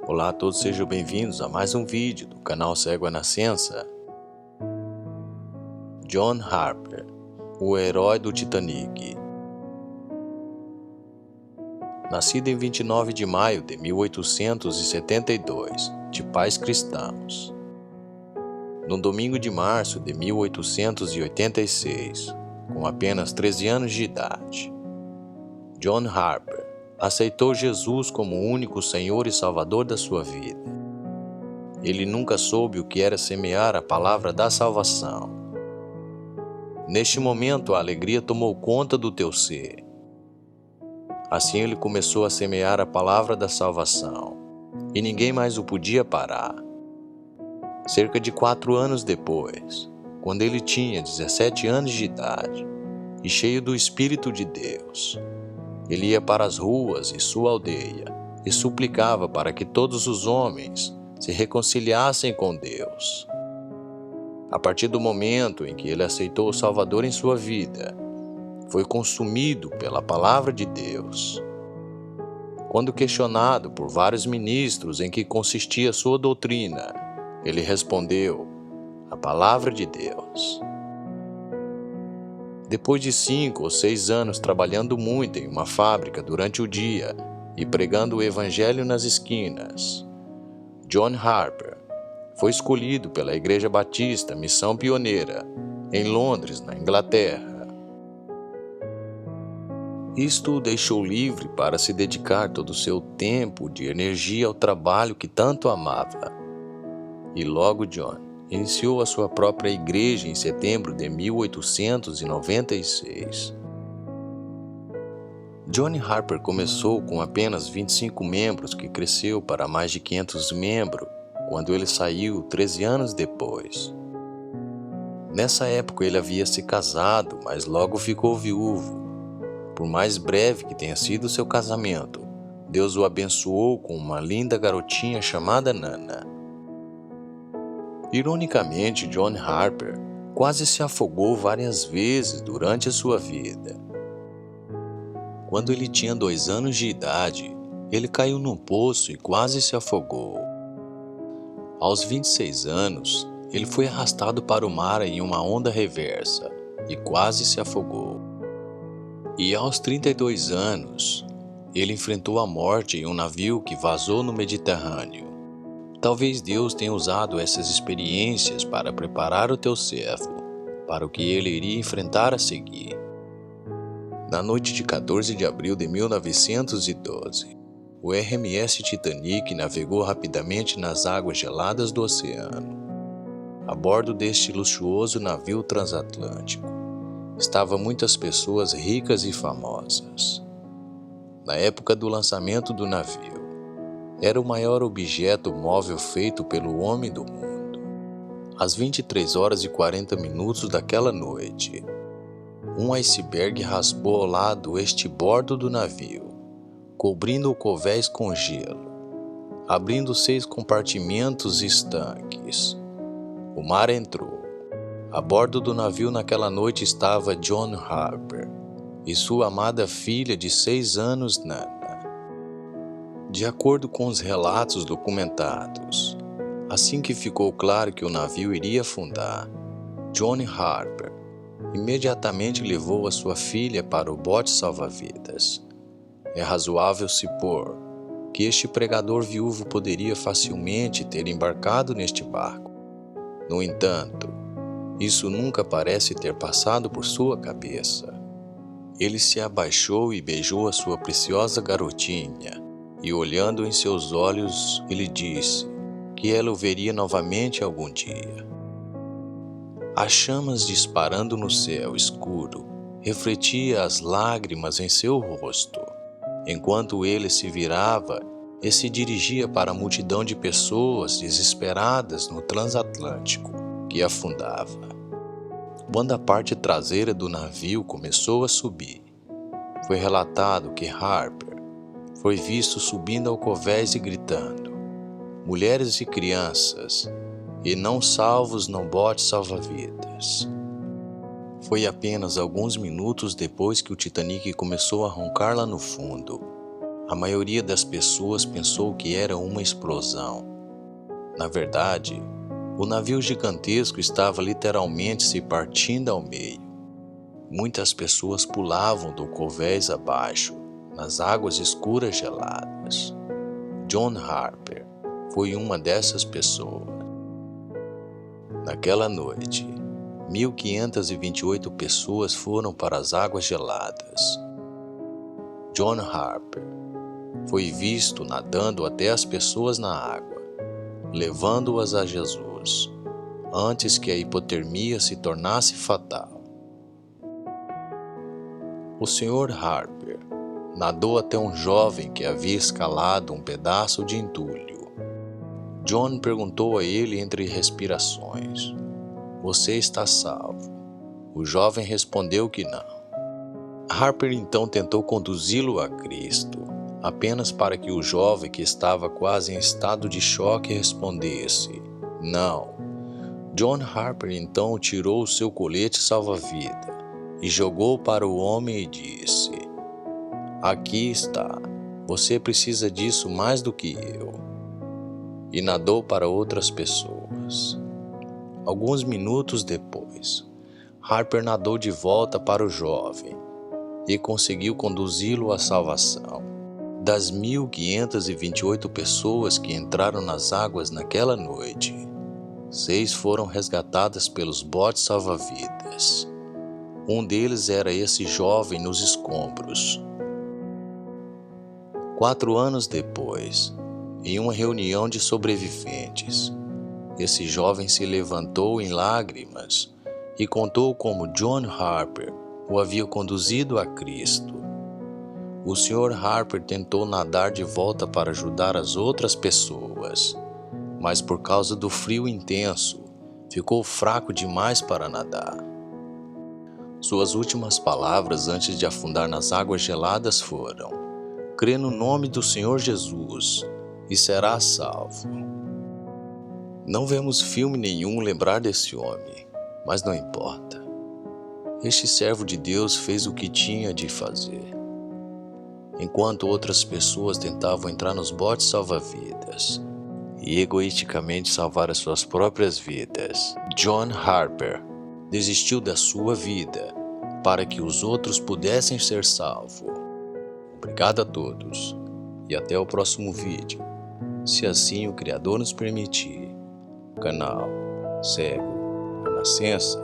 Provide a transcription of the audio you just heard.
Olá a todos, sejam bem-vindos a mais um vídeo do canal Cego à Nascença. John Harper, o herói do Titanic. Nascido em 29 de maio de 1872, de pais cristãos. No domingo de março de 1886, com apenas 13 anos de idade, John Harper aceitou Jesus como o único Senhor e Salvador da sua vida. Ele nunca soube o que era semear a palavra da salvação. Neste momento, a alegria tomou conta do teu ser. Assim ele começou a semear a palavra da salvação, e ninguém mais o podia parar. Cerca de 4 anos depois, quando ele tinha 17 anos de idade, e cheio do Espírito de Deus, ele ia para as ruas de sua aldeia e suplicava para que todos os homens se reconciliassem com Deus. A partir do momento em que ele aceitou o Salvador em sua vida, foi consumido pela palavra de Deus. Quando questionado por vários ministros em que consistia sua doutrina, ele respondeu: a palavra de Deus. Depois de 5 ou 6 anos trabalhando muito em uma fábrica durante o dia e pregando o evangelho nas esquinas, John Harper foi escolhido pela Igreja Batista Missão Pioneira, em Londres, na Inglaterra. Isto o deixou livre para se dedicar todo o seu tempo de energia ao trabalho que tanto amava. E logo John iniciou a sua própria igreja em setembro de 1896. John Harper começou com apenas 25 membros, que cresceu para mais de 500 membros quando ele saiu 13 anos depois. Nessa época ele havia se casado, mas logo ficou viúvo. Por mais breve que tenha sido seu casamento, Deus o abençoou com uma linda garotinha chamada Nana. Ironicamente, John Harper quase se afogou várias vezes durante a sua vida. Quando ele tinha 2 anos de idade, ele caiu num poço e quase se afogou. Aos 26 anos, ele foi arrastado para o mar em uma onda reversa e quase se afogou. E aos 32 anos, ele enfrentou a morte em um navio que vazou no Mediterrâneo. Talvez Deus tenha usado essas experiências para preparar o teu servo para o que ele iria enfrentar a seguir. Na noite de 14 de abril de 1912, o RMS Titanic navegou rapidamente nas águas geladas do oceano. A bordo deste luxuoso navio transatlântico estavam muitas pessoas ricas e famosas. Na época do lançamento do navio, era o maior objeto móvel feito pelo homem do mundo. Às 23 horas e 40 minutos daquela noite, um iceberg raspou ao lado estibordo do navio, cobrindo o covés com gelo, abrindo 6 compartimentos estanques. O mar entrou. A bordo do navio naquela noite estava John Harper e sua amada filha de 6 anos, Nana. De acordo com os relatos documentados, assim que ficou claro que o navio iria afundar, John Harper imediatamente levou a sua filha para o bote salva-vidas. É razoável supor que este pregador viúvo poderia facilmente ter embarcado neste barco. No entanto, isso nunca parece ter passado por sua cabeça. Ele se abaixou e beijou a sua preciosa garotinha, e olhando em seus olhos, ele disse que ela o veria novamente algum dia. As chamas disparando no céu escuro refletia as lágrimas em seu rosto, enquanto ele se virava e se dirigia para a multidão de pessoas desesperadas no transatlântico que afundava. Quando a parte traseira do navio começou a subir, foi relatado que Harper foi visto subindo ao covés e gritando: mulheres e crianças, e não salvos no bote salva-vidas. Foi apenas alguns minutos depois que o Titanic começou a roncar lá no fundo, A maioria das pessoas pensou que era uma explosão. Na verdade, o navio gigantesco estava literalmente se partindo ao meio. Muitas pessoas pulavam do convés abaixo, nas águas escuras geladas. John Harper foi uma dessas pessoas. Naquela noite, 1.528 pessoas foram para as águas geladas. John Harper foi visto nadando até as pessoas na água, levando-as a Jesus, antes que a hipotermia se tornasse fatal. O Sr. Harper nadou até um jovem que havia escalado um pedaço de entulho. John perguntou a ele entre respirações: "Você está salvo?" O jovem respondeu que não. Harper então tentou conduzi-lo a Cristo, apenas para que o jovem, que estava quase em estado de choque, respondesse: "Não." John Harper então tirou o seu colete salva-vida e jogou para o homem e disse: "Aqui está, você precisa disso mais do que eu." E nadou para outras pessoas. Alguns minutos depois, Harper nadou de volta para o jovem e conseguiu conduzi-lo à salvação. Das 1.528 pessoas que entraram nas águas naquela noite, 6 foram resgatadas pelos botes salva-vidas. Um deles era esse jovem nos escombros. 4 anos depois, em uma reunião de sobreviventes, esse jovem se levantou em lágrimas e contou como John Harper o havia conduzido a Cristo. O Sr. Harper tentou nadar de volta para ajudar as outras pessoas, mas por causa do frio intenso, ficou fraco demais para nadar. Suas últimas palavras antes de afundar nas águas geladas foram: "Crê no nome do Senhor Jesus e será salvo." Não vemos filme nenhum lembrar desse homem, mas não importa. Este servo de Deus fez o que tinha de fazer. Enquanto outras pessoas tentavam entrar nos botes salva-vidas e egoisticamente salvar as suas próprias vidas, John Harper desistiu da sua vida para que os outros pudessem ser salvos. Obrigado a todos e até o próximo vídeo, se assim o Criador nos permitir. O canal Cego na Nascença